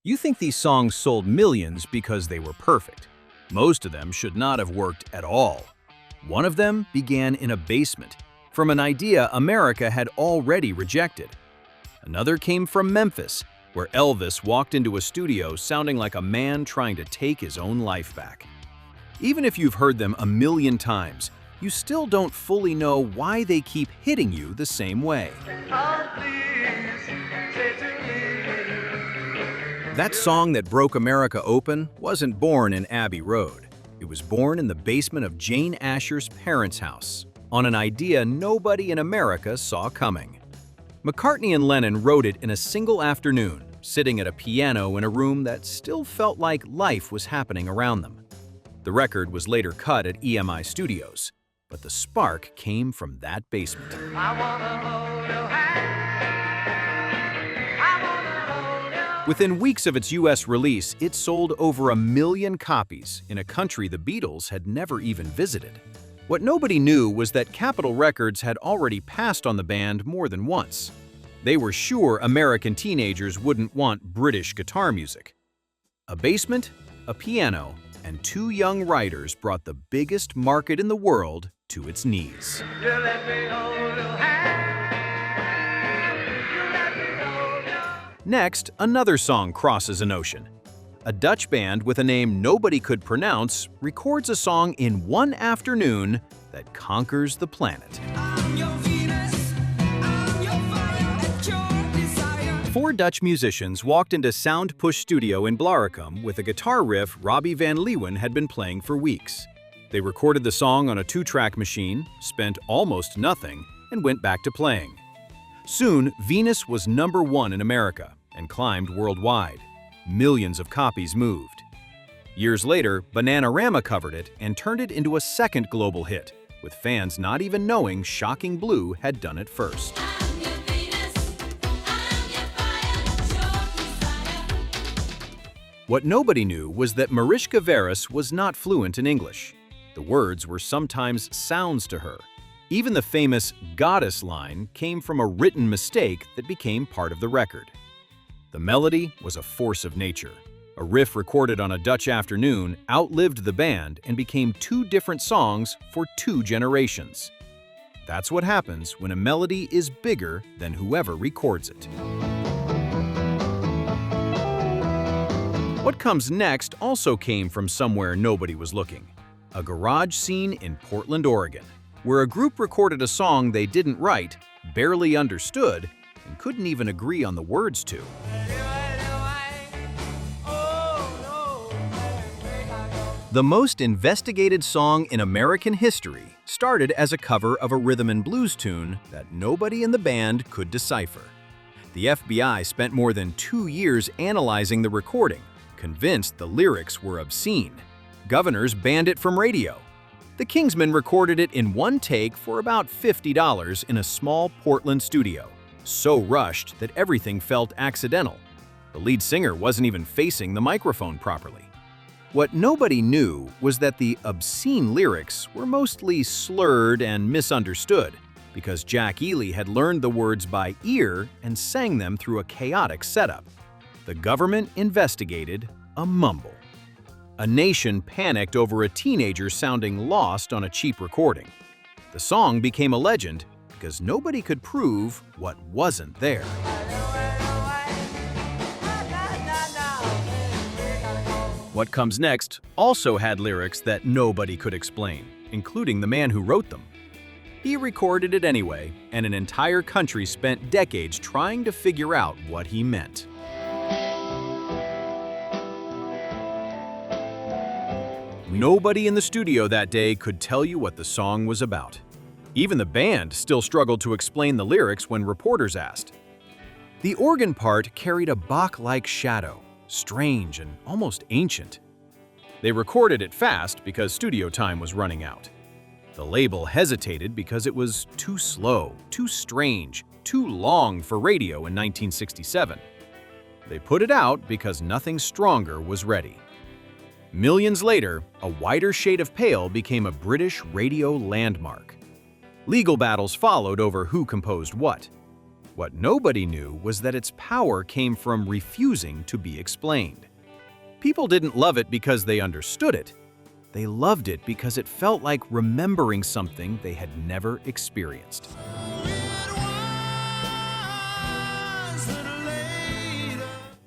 You think these songs sold millions because they were perfect. Most of them should not have worked at all. One of them began in a basement, from an idea America had already rejected. Another came from Memphis, where Elvis walked into a studio sounding like a man trying to take his own life back. Even if you've heard them a million times, you still don't fully know why they keep hitting you the same way. That song that broke America open wasn't born in Abbey Road. It was born in the basement of Jane Asher's parents' house, on an idea nobody in America saw coming. McCartney and Lennon wrote it in a single afternoon, sitting at a piano in a room that still felt like life was happening around them. The record was later cut at EMI Studios, but the spark came from that basement. Within weeks of its US release, it sold over 1 million copies in a country the Beatles had never even visited. What nobody knew was that Capitol Records had already passed on the band more than once. They were sure American teenagers wouldn't want British guitar music. A basement, a piano, and 2 young writers brought the biggest market in the world to its knees. Next, another song crosses an ocean. A Dutch band with a name nobody could pronounce records a song in one afternoon that conquers the planet. 4 Dutch musicians walked into Sound Push Studio in Blaricum with a guitar riff Robbie Van Leeuwen had been playing for weeks. They recorded the song on a 2-track machine, spent almost nothing, and went back to playing. Soon, Venus was #1 in America and climbed worldwide. Millions of copies moved. Years later, Bananarama covered it and turned it into a second global hit, with fans not even knowing Shocking Blue had done it first. What nobody knew was that Mariska Veres was not fluent in English. The words were sometimes sounds to her. Even the famous "goddess" line came from a written mistake that became part of the record. The melody was a force of nature. A riff recorded on a Dutch afternoon outlived the band and became 2 different songs for 2 generations. That's what happens when a melody is bigger than whoever records it. What comes next also came from somewhere nobody was looking. A garage scene in Portland, Oregon, where a group recorded a song they didn't write, barely understood, and couldn't even agree on the words to. The most investigated song in American history started as a cover of a rhythm and blues tune that nobody in the band could decipher. The FBI spent more than 2 years analyzing the recording, convinced the lyrics were obscene. Governors banned it from radio. The Kingsmen recorded it in one take for about $50 in a small Portland studio, so rushed that everything felt accidental. The lead singer wasn't even facing the microphone properly. What nobody knew was that the obscene lyrics were mostly slurred and misunderstood because Jack Ely had learned the words by ear and sang them through a chaotic setup. The government investigated a mumble. A nation panicked over a teenager sounding lost on a cheap recording. The song became a legend because nobody could prove what wasn't there. What comes next also had lyrics that nobody could explain, including the man who wrote them. He recorded it anyway, and an entire country spent decades trying to figure out what he meant. Nobody in the studio that day could tell you what the song was about. Even the band still struggled to explain the lyrics when reporters asked. The organ part carried a Bach-like shadow, strange and almost ancient. They recorded it fast because studio time was running out. The label hesitated because it was too slow, too strange, too long for radio in 1967. They put it out because nothing stronger was ready. Millions later, a wider shade of pale became a British radio landmark. Legal battles followed over who composed what. What nobody knew was that its power came from refusing to be explained. People didn't love it because they understood it. They loved it because it felt like remembering something they had never experienced.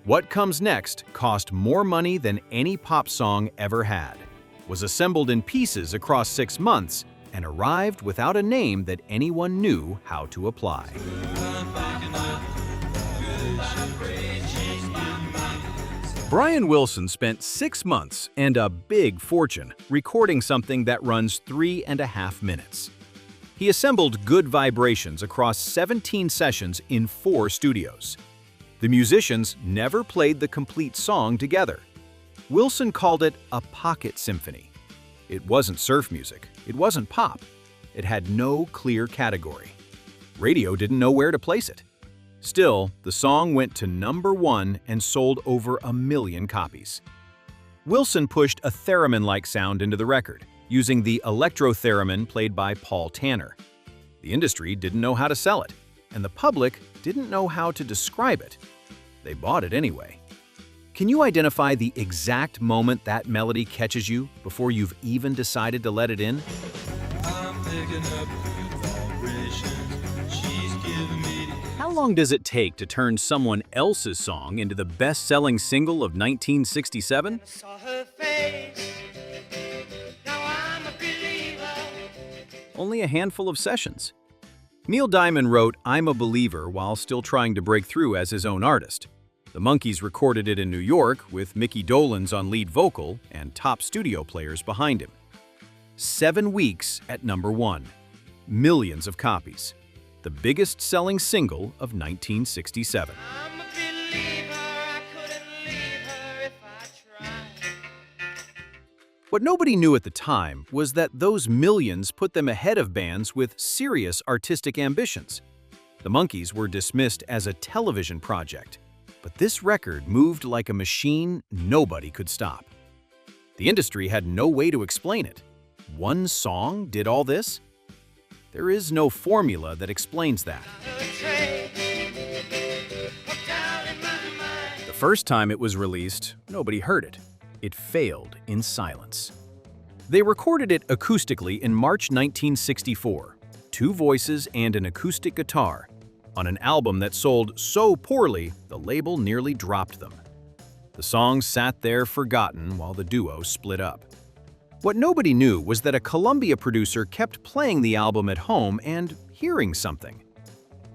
What Comes Next cost more money than any pop song ever had, was assembled in pieces across 6 months, and arrived without a name that anyone knew how to apply. Brian Wilson spent 6 months and a big fortune recording something that runs 3.5 minutes. He assembled Good Vibrations across 17 sessions in 4 studios. The musicians never played the complete song together. Wilson called it a pocket symphony. It wasn't surf music. It wasn't pop. It had no clear category. Radio didn't know where to place it. Still, the song went to #1 and sold over 1 million copies. Wilson pushed a theremin-like sound into the record, using the electro-theremin played by Paul Tanner. The industry didn't know how to sell it, and the public didn't know how to describe it. They bought it anyway. Can you identify the exact moment that melody catches you before you've even decided to let it in? How long does it take to turn someone else's song into the best-selling single of 1967? Only a handful of sessions. Neil Diamond wrote I'm a Believer while still trying to break through as his own artist. The Monkees recorded it in New York with Mickey Dolenz on lead vocal and top studio players behind him. 7 weeks at #1. Millions of copies. The biggest selling single of 1967. I'm a believer, I couldn't leave her if I tried. What nobody knew at the time was that those millions put them ahead of bands with serious artistic ambitions. The Monkees were dismissed as a television project, but this record moved like a machine nobody could stop. The industry had no way to explain it. One song did all this? There is no formula that explains that. The first time it was released, nobody heard it. It failed in silence. They recorded it acoustically in March 1964, 2 voices and an acoustic guitar, on an album that sold so poorly the label nearly dropped them. The song sat there forgotten while the duo split up. What nobody knew was that a Columbia producer kept playing the album at home and hearing something.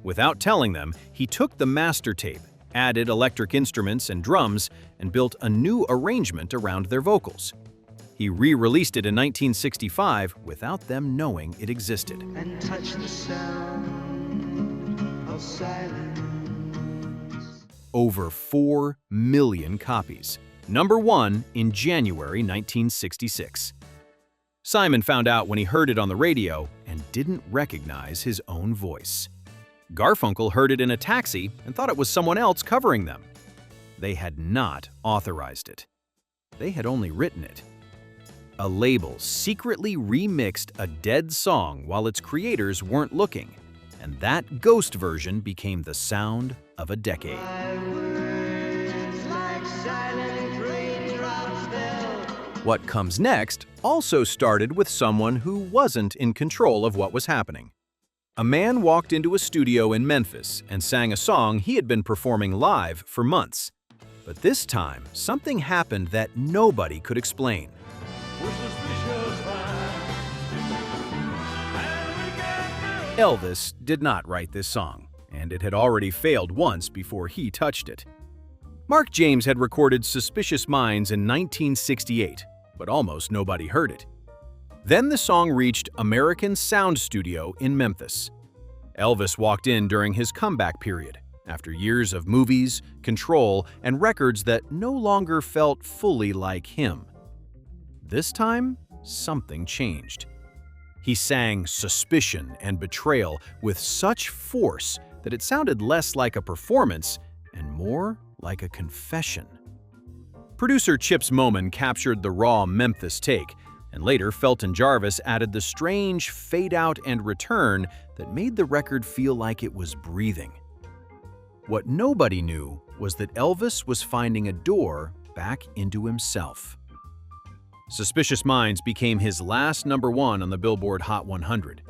Without telling them, he took the master tape, added electric instruments and drums, and built a new arrangement around their vocals. He re-released it in 1965 without them knowing it existed. And touch the sound of silence. Over 4 million copies. #1 in January 1966. Simon found out when he heard it on the radio and didn't recognize his own voice. Garfunkel heard it in a taxi and thought it was someone else covering them. They had not authorized it. They had only written it. A label secretly remixed a dead song while its creators weren't looking, and that ghost version became the sound of a decade. What Comes Next also started with someone who wasn't in control of what was happening. A man walked into a studio in Memphis and sang a song he had been performing live for months. But this time, something happened that nobody could explain. Elvis did not write this song, and it had already failed once before he touched it. Mark James had recorded Suspicious Minds in 1968, but almost nobody heard it. Then the song reached American Sound Studio in Memphis. Elvis walked in during his comeback period, after years of movies, Control, and records that no longer felt fully like him. This time, something changed. He sang Suspicion and Betrayal with such force that it sounded less like a performance and more like a confession. Producer Chips Moman captured the raw Memphis take, and later Felton Jarvis added the strange fade-out and return that made the record feel like it was breathing. What nobody knew was that Elvis was finding a door back into himself. Suspicious Minds became his last #1 on the Billboard Hot 100.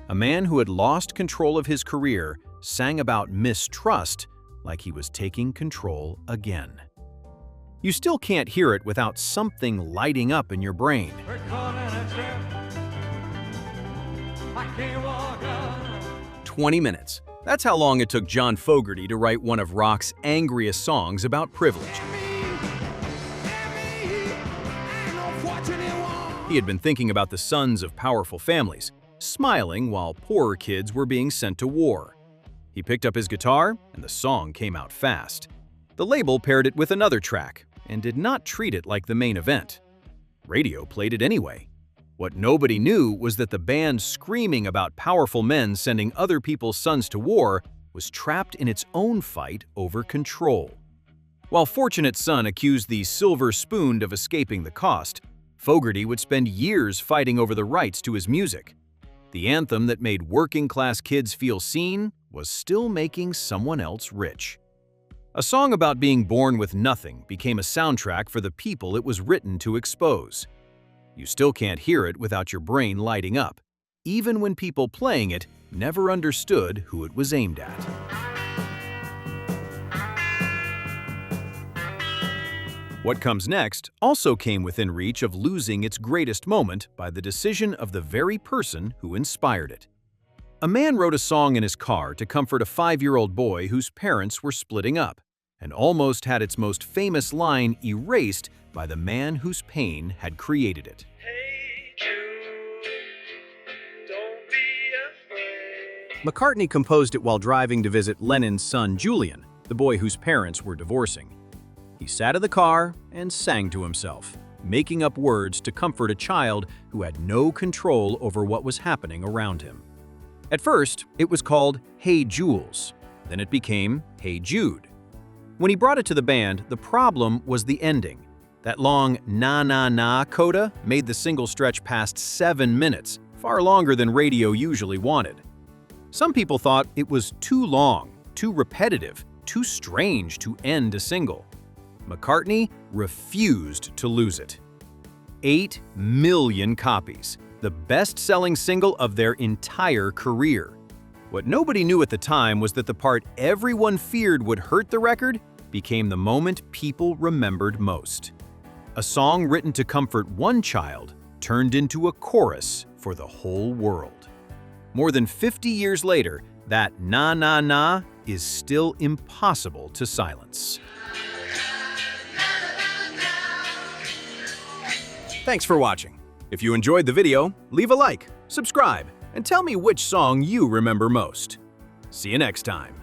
A man who had lost control of his career sang about mistrust like he was taking control again. You still can't hear it without something lighting up in your brain. We're calling a trip. I can't walk on. 20 minutes. That's how long it took John Fogerty to write one of rock's angriest songs about privilege. He had been thinking about the sons of powerful families, smiling while poorer kids were being sent to war. He picked up his guitar, and the song came out fast. The label paired it with another track and did not treat it like the main event. Radio played it anyway. What nobody knew was that the band screaming about powerful men sending other people's sons to war was trapped in its own fight over control. While Fortunate Son accused the Silver Spoon of escaping the cost, Fogerty would spend years fighting over the rights to his music. The anthem that made working-class kids feel seen was still making someone else rich. A song about being born with nothing became a soundtrack for the people it was written to expose. You still can't hear it without your brain lighting up, even when people playing it never understood who it was aimed at. What Comes Next also came within reach of losing its greatest moment by the decision of the very person who inspired it. A man wrote a song in his car to comfort a 5-year-old boy whose parents were splitting up, and almost had its most famous line erased by the man whose pain had created it. Hey Jude, don't be afraid. McCartney composed it while driving to visit Lennon's son Julian, the boy whose parents were divorcing. He sat in the car and sang to himself, making up words to comfort a child who had no control over what was happening around him. At first, it was called Hey Jules, then it became Hey Jude. When he brought it to the band, the problem was the ending. That long na-na-na coda made the single stretch past 7 minutes, far longer than radio usually wanted. Some people thought it was too long, too repetitive, too strange to end a single. McCartney refused to lose it. 8 million copies, the best-selling single of their entire career. What nobody knew at the time was that the part everyone feared would hurt the record became the moment people remembered most. A song written to comfort one child turned into a chorus for the whole world. More than 50 years later, that na-na-na is still impossible to silence. Thanks for watching. If you enjoyed the video, leave a like, subscribe, and tell me which song you remember most. See you next time.